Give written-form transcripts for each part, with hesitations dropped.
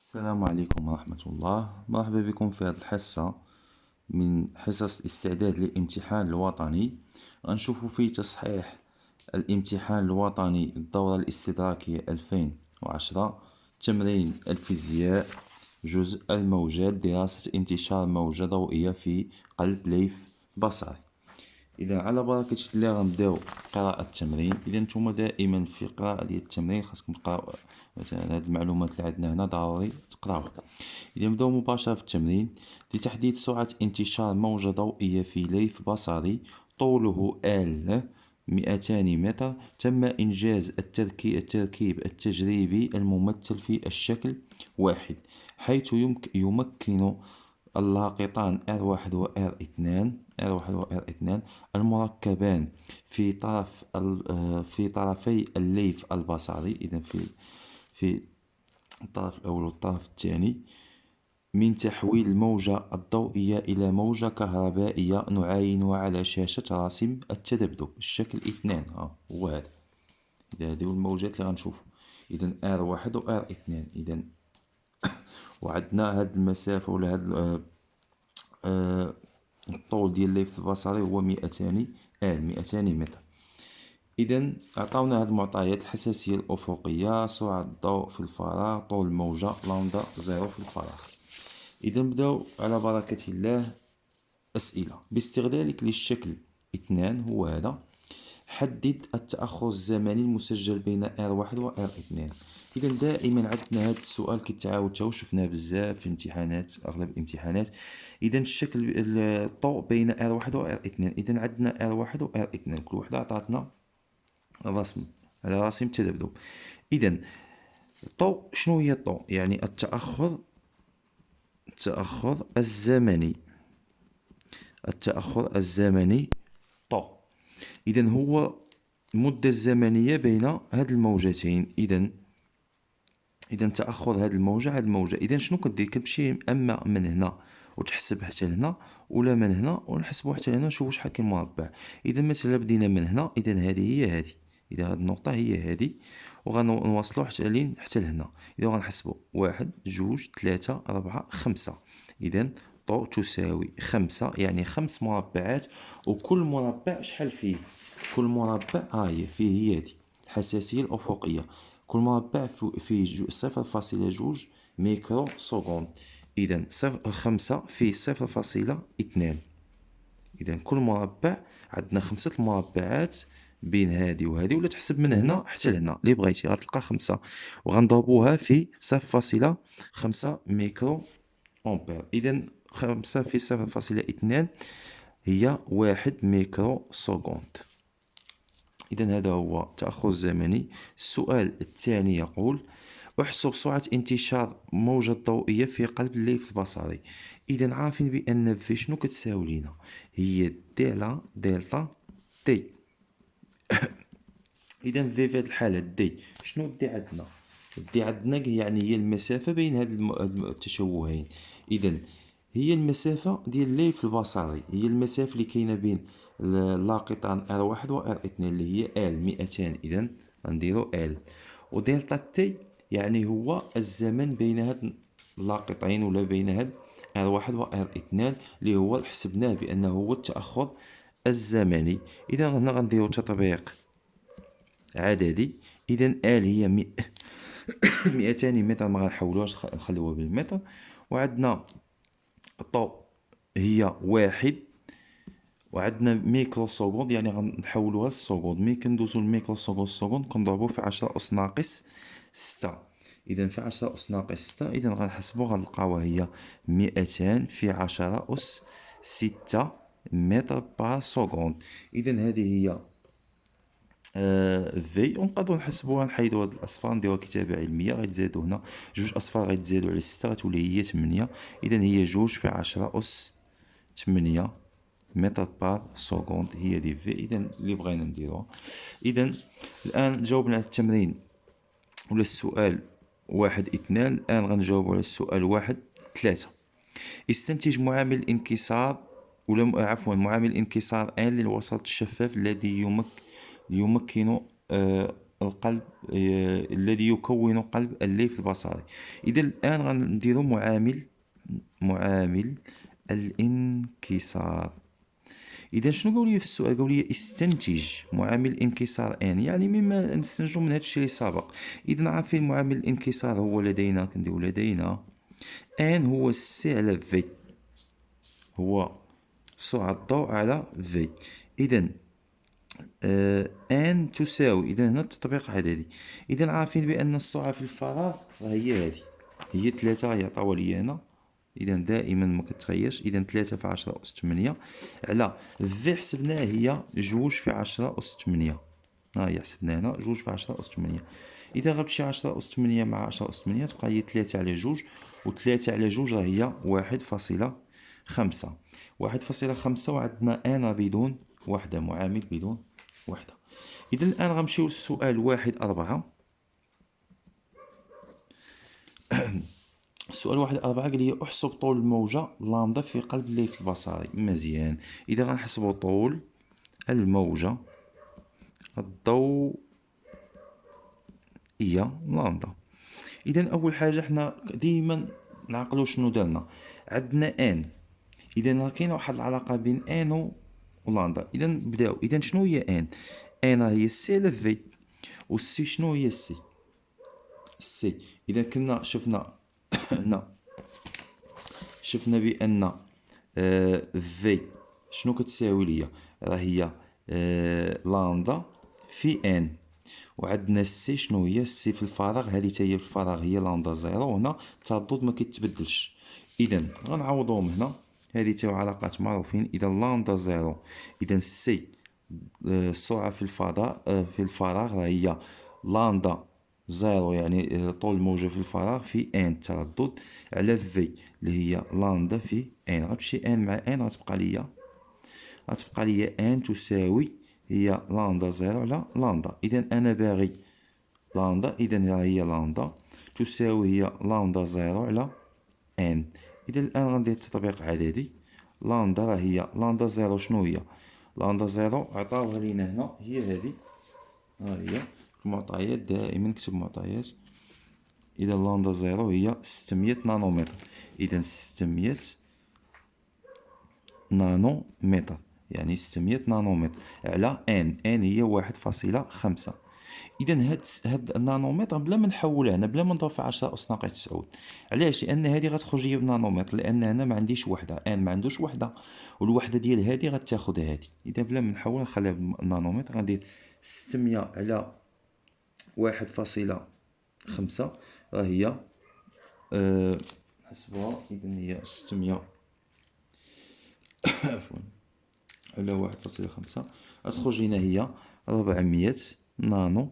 السلام عليكم ورحمة الله. مرحبا بكم في هذه الحصة من حصص الاستعداد للامتحان الوطني. غنشوفو فيه تصحيح الامتحان الوطني الدورة الاستدراكية 2010، تمرين الفيزياء، جزء الموجات، دراسة انتشار موجة ضوئية في قلب ليف بصري. اذا على بركه الله غنبداو قراءه التمرين. اذا نتوما دائما في قراءه ديال التمرين خاصكم تقراو مثلا هاد المعلومات اللي عندنا هنا ضروري تقراوها. اذا نبداو مباشره في التمرين. لتحديد سرعه انتشار موجه ضوئيه في ليف بصري طوله 200 متر، تم إنجاز التركيب التجريبي الممثل في الشكل واحد، حيث يمكن اللاقطان R1 و R2 المركبان في طرفي الليف البصري. إذا في الطرف الأول والطرف الثاني، من تحويل الموجة الضوئية إلى موجة كهربائية. نعاين على شاشة راسم التذبذب الشكل 2. هو هذا. إذا هذه الموجات اللي غنشوفو. إذا R1 و R2. إذا وعندنا هاد المسافة ولا هاد الطول ديال الليف البصري هو 200 متر. إذا عطاونا هاد المعطيات: الحساسية الأفقية، سرعة الضوء في الفراغ، طول الموجة لامدا زيرو في الفراغ. إذا نبداو على بركة الله. أسئلة. باستغلالك للشكل 2 هو هذا، حدد التأخر الزمني المسجل بين R1 و R2. إذا دائما عندنا هذا السؤال كيتعاود تا وشفناه بزاف في الامتحانات، أغلب الامتحانات. إذا الشكل الضوء بين R1 و R2. إذا عندنا R1 و R2 كل وحدة عطاتنا رسم على رسم تذبذب. إذا الضوء شنو هي الضوء؟ يعني التأخر الزمني. ضوء. إذا هو المدة الزمنية بين هاد الموجتين. إذا تأخر هاد الموجة إذا شنو كدير؟ كتمشي أما من هنا وتحسب حتى لهنا، ولا من هنا ونحسبو حتى لهنا نشوفو شحال كاين مربع. إذا مثلا بدينا من هنا، إذا هادي هي هادي. إذا هاد النقطة هي هادي، وغنوصلو حتى لهنا. إذا غنحسبو 1 2 3 4 5. إذا ضوء تساوي 5، يعني 5 مربعات. وكل مربع شحال فيه؟ كل مربع هي هادي الحساسية الأفقية. كل مربع فيه 0.2 ميكرو سكوند. إذا 5 فيه 0.2. إذا كل مربع عندنا 5 المربعات بين هادي وهادي، ولا تحسب من هنا حتى لهنا اللي بغيتي غتلقى 5، وغنضربوها في 0.5 ميكرو أمبير. إذا 5 في 0.2 هي 1 ميكرو سكوند. إذا هذا هو التأخر الزمني. السؤال الثاني يقول: احسب سرعة انتشار موجة ضوئية في قلب الليف البصري. إذا عارفين بأن في شنو كتساوي لينا؟ هي دي على دلتا تي. إذا في هذه الحالة دي شنو دي عندنا؟ دي عندنا يعني هي المسافة بين هاد التشوهين. إذا هي المسافة ديال الليف البصري، هي المسافة اللي كاينة بين اللاقطان R1 و R2 اللي هي 200. إذا غنديرو ودلتا تي يعني هو الزمن بين هاد اللاقطين ولا بين هاد R1 و R2 اللي هو حسبناه بأنه هو التأخر الزمني. إذا هنا غنديرو تطبيق عددي. إذا هي 200 متر، ما غنحولوهاش نخليوها بالمتر. وعندنا الضوء هي 1، وعندنا ميكرو سكوند يعني غنحولوها للسكوند. ملي كندوزو الميكرو سكوند كنضربو في 10 أس ناقص 6. إذا في 10 أس ناقص 6 إذا غنحسبو غنلقاوها هي 200 في 10 أس 6 متر بار سكوند. إذا هذه هي في. ونقدروا نحسبوها، نحيدو هاد الاصفار نديروها كتابة علمية. غيتزادو هنا 2 اصفار غيتزادو على 6 غتولي هي 8. إذا هي 2 في 10 أس 8 متر بار سكوند هي دي في. إذا اللي بغينا نديروها. إذا الآن جاوبنا على التمرين ولا السؤال 1 2. الآن غنجاوبو على السؤال 1 3. استنتج معامل الانكسار ولا عفوا معامل الانكسار للوسط الشفاف الذي يمكن القلب الذي يكون قلب الليف البصري. إذا الآن غنديرو معامل الانكسار. إذا شنو قالوا لي في السؤال؟ قالوا لي استنتج معامل انكسار ان، يعني مما نستنتجو من هذا الشيء اللي سبق. إذا عارفين معامل الانكسار هو لدينا، كنديرو لدينا ان هو سي على في، هو سرعة الضوء على في. إذا ان تساوي، إذا هنا التطبيق عددي. إذا عارفين بأن السرعة في الفراغ هي هذه، هي 3 هي عطاوها لي هنا. إذا دائما ما كتغيرش. إذا 3 في 10 أس 8 على في حسبناها هي 2 في 10 أس 8. ها هي حسبنا هنا 2 في 10 أس 8. إذا غتمشي 10 أس 8 مع 10 أس 8 تبقى هي 3 على 2، و 3 على 2 راه هي 1.5. 1.5 وعندنا أنا بدون وحدة، معامل بدون وحدة. إذا الآن غنمشيو للسؤال 1.4. السؤال 1.4 قال لي احسب طول الموجة لامدا في قلب الليف البصري. مزيان. إذا غنحسبو طول الموجة الضوئية لامدا. إذا أول حاجة حنا ديما نعقلو شنو درنا. عندنا ان، إذا راه كاينة واحد العلاقة بين ان ولامدا. إذا نبداو. إذا شنو هي ان؟ ان هي سي على في، و سي شنو هي سي؟ سي. إذا كنا شفنا هنا، شفنا بأن في شنو كتساوي ليا؟ راه هي لامدا في ان. وعندنا السي شنو هي؟ السي في الفراغ، هذه حتى هي في الفراغ هي لامدا زيرو. هنا التردد ما كيتبدلش. إذا غنعوضوهم هنا، هذه تا علاقات معروفين. إذا لامدا زيرو، إذا السي السرعة في الفضاء في الفراغ راه هي لامدا زيرو، يعني طول الموجة في الفراغ في ان التردد على في اللي هي لامدا في ان. غتمشي ان مع ان غتبقى ليا ان تساوي هي لامدا زيرو على لامدا. إذا أنا باغي لامدا، إذا راه هي لامدا تساوي هي لامدا زيرو على ان. إذا الآن غندير تطبيق عددي. لامدا راه هي لامدا زيرو. شنو هي لامدا زيرو؟ عطاوها لينا هنا، هي هذه. ها هي المعطيات، دائما نكتب معطيات. إذا لامدا زيرو هي 600 نانومتر. إذا 600 نانومتر، يعني 600 نانومتر على ان. ان هي 1.5. إذا هاد النانومتر بلا ما نحولها هنا، بلا ما نضرب في 10 أس ناقص 9. علاش؟ لأن هادي غتخرج ليا بنانومتر، لأن هنا ما عنديش وحدة، ان ما عندوش وحدة، والوحدة ديال هادي غتاخد هادي. إذا بلا ما نحول نخليها بالنانومتر، غندير 600 على 1.5 راه هي حسبوها. إذا هي 600 عفوا على 1.5 غتخرج لينا هي 400 نانو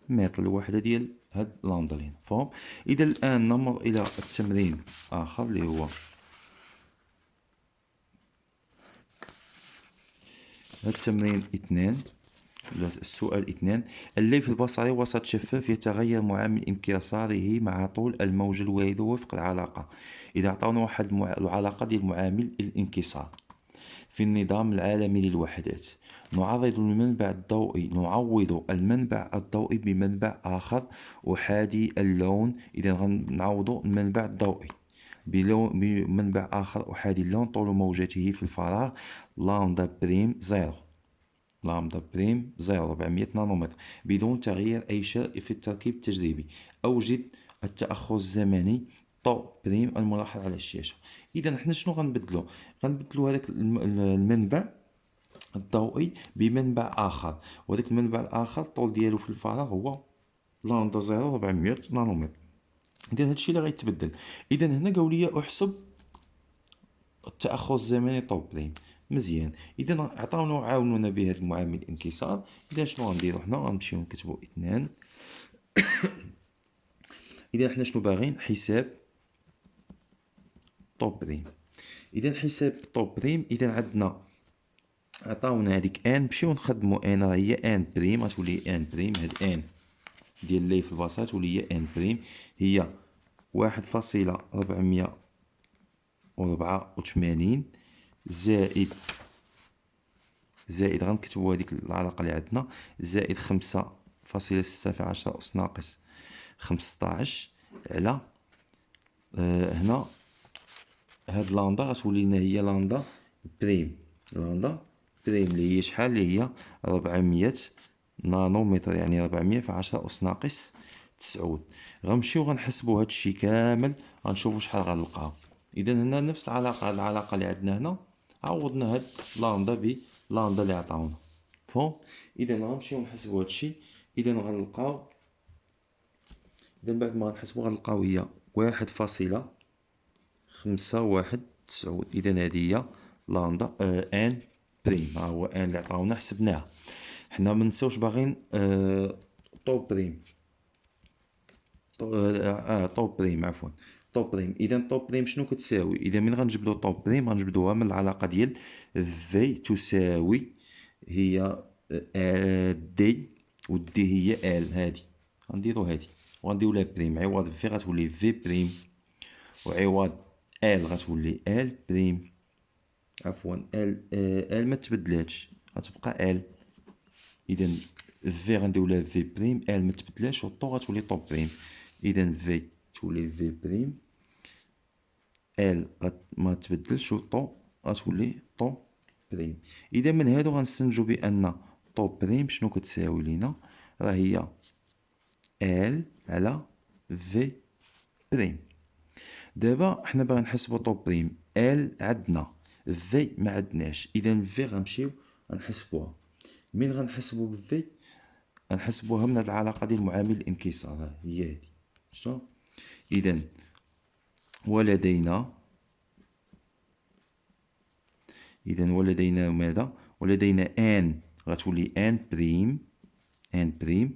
متر، الوحدة ديال هاد لامدا. فهم؟ إذا الآن نمر إلى التمرين آخر اللي هو التمرين 2. السؤال 2. الليف البصري وسط شفاف يتغير معامل انكساره مع طول الموجة الواردة وفق العلاقة. إذا عطاونا واحد العلاقة ديال معامل الانكسار في النظام العالمي للوحدات، نعوض المنبع الضوئي بمنبع آخر أحادي اللون. إذا غنعوضو المنبع الضوئي بمنبع آخر أحادي اللون طول موجته في الفراغ لامدا بريم زيرو. لامدا بريم زيرو 400 نانومتر بدون تغيير أي شيء في التركيب التجريبي. أوجد التأخر الزمني طو بريم الملاحظ على الشاشة. إذا حنا شنو غنبدلو؟ غنبدلو هذاك المنبع الضوئي بمنبع آخر، وهذاك المنبع الآخر الطول ديالو في الفراغ هو لامدا زيرو 400 نانومتر. إذا هادشي اللي غيتبدل. إذا هنا قالوا لي أحسب التأخر الزمني طو بريم. مزيان. إذا عاونونا بهذا المعامل الانكسار. إذا شنو غنديرو حنا؟ غنمشيو نكتبو 2. إذا حنا شنو باغيين؟ حساب طو بريم. إذا حساب طو بريم، إذا عندنا عطاونا هذيك ان، نمشيو نخدمو ان راه هي ان بريم، غتولي ان بريم. هاد ان ديال الليف البسيط تولي هي ان بريم، هي 1.484 زائد غنكتبو هاديك العلاقة اللي عندنا، زائد 5 1.6 في 10 أس ناقص 15 على هنا هاد لاندا غتولي لنا هي لاندا بريم. لاندا بريم اللي هي شحال؟ اللي هي 400 نانومتر، يعني 400 في 10 أس ناقص 9. غنمشيو غنحسبو هادشي كامل، غنشوفو شحال غنلقاو. إذا هنا نفس العلاقة اللي عندنا هنا، عوضنا هاد لاندا بلاندا اللي عطاونا. فهم؟ إذا غنمشيو نحسبو هادشي. إذا غنلقاو، إذا بعد ما غنحسبو غنلقاو هي 1.519. إذا هادي هي لاندا ان بريم. ها هو ان اللي عطاونا حسبناه. حنا منساوش باغيين طو بريم. طو بريم، عفوا طو بريم. اذا طو بريم شنو كتساوي؟ اذا من غنجبدو طو بريم غنجبدوها من العلاقه ديال في تساوي هي دي، ودي هي ال. هادي غنديرو هادي وغنديرو لها بريم. عوض في غتولي في بريم، وعوض ال غتولي ال بريم. عفوا ال ما تبدلاتش، غتبقى ال. اذا في غنديرو لها في بريم، ال ما تبدلاش، و طو غتولي طو بريم. اذا في تولي في بريم، ال ما تبدلش، و طو غتولي طو بريم. اذا من هادو غنستنتجو بان طو بريم شنو كتساوي لينا؟ راه هي ال على في بريم. دابا حنا باغي نحسبو طو بريم. ال عندنا، في ما عندناش. اذا في غنمشيو غنحسبوها. من غنحسبو بفي؟ غنحسبوها من هاد العلاقه ديال معامل الانكسار. هي هادي شتو. اذا ولدينا ماذا؟ ولدينا ان غتولي ان بريم. ان بريم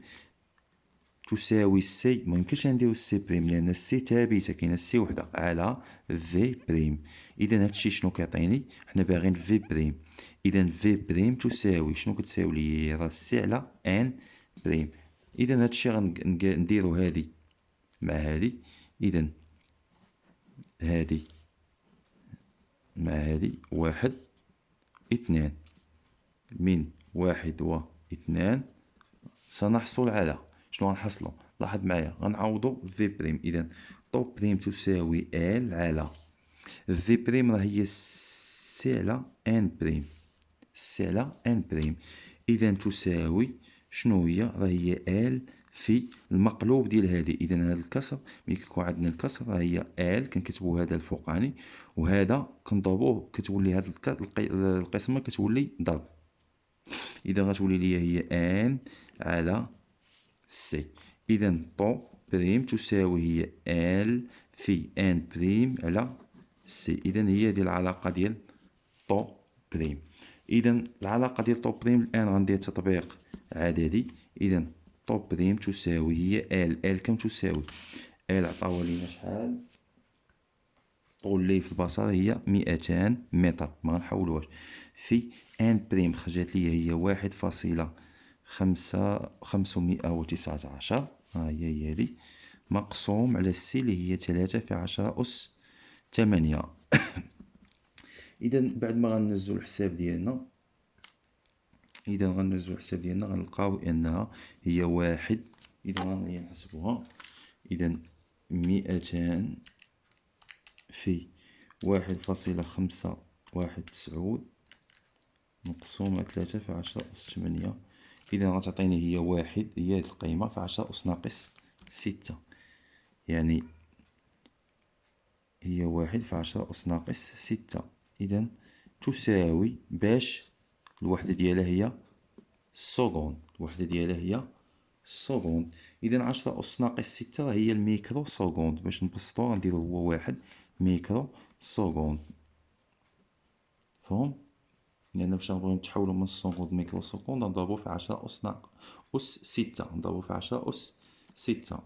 تساوي سي. ما يمكنش نديرو سي بريم لان السي ثابته، كاينه سي وحده على في بريم. اذا هادشي شنو كيعطيني؟ حنا باغيين في بريم. اذا في بريم تساوي شنو؟ كتساوي لي راه سي على ان بريم. اذا هادشي غنديرو هادي مع هادي. اذا هادي مع هادي 1 2. من 1 و 2 سنحصل على شنو؟ غنحصلو، لاحظ معايا، غنعوضو في بريم. اذا طو بريم تساوي ال على في بريم، راه هي سي على ان بريم. سي على ان بريم. اذا تساوي شنو هي؟ راه هي ال في المقلوب ديال هادي. اذا هذا الكسر، ملي كيكون عندنا الكسر راه هي ال، كنكتبو هذا الفوقاني وهذا كنضربوه، كتولي هاد القسمه كتولي ضرب. اذا غتولي ليا هي ان على سي. اذا طو بريم تساوي هي ال في ان بريم على سي. اذا هي ديال العلاقه ديال طو بريم. اذا العلاقه ديال طو بريم الان غندير تطبيق عددي. اذا طو بريم تساوي هي ال كم تساوي؟ ال عطاوها لينا شحال؟ طول اللي في البصر هي 200 متر، ما غنحولوهاش، في ان بريم خرجت ليا هي 1.519. ها هي هادي، مقسوم على السي اللي هي 3 في 10 أس 8. إذا بعد ما غنزلو الحساب ديالنا، غنلقاو أنها هي 1. إذا غنحسبوها. إذا 200 في 1.519 مقسوم على 3 في 10 أس 8. إذا غتعطيني هي 1، هي هاد القيمة، في 10 أس ناقص 6. يعني هي 1 في 10 أس ناقص 6. إذا تساوي، باش الوحدة ديالها هي السكوند. إذا 10 أس ناقص 6 راه هي الميكرو سكوند. باش نبسطو غنديرو هو 1 ميكرو سكوند. فهم؟ لأن باش نبغيو نتحولو من السكوند ميكرو سكوند نضربو في 10 أس أس 6. نضربو في 10 أس 6.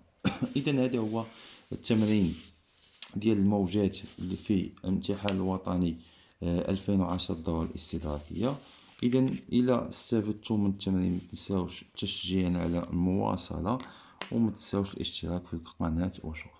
إذا هذا هو التمرين ديال الموجات اللي في الامتحان الوطني 2010 الدورة الاستدراكية. إذا إلا استفدتم من التمرين متنساوش تشجيعنا على المواصلة، ومتنساوش الاشتراك في القناة، وشكرا.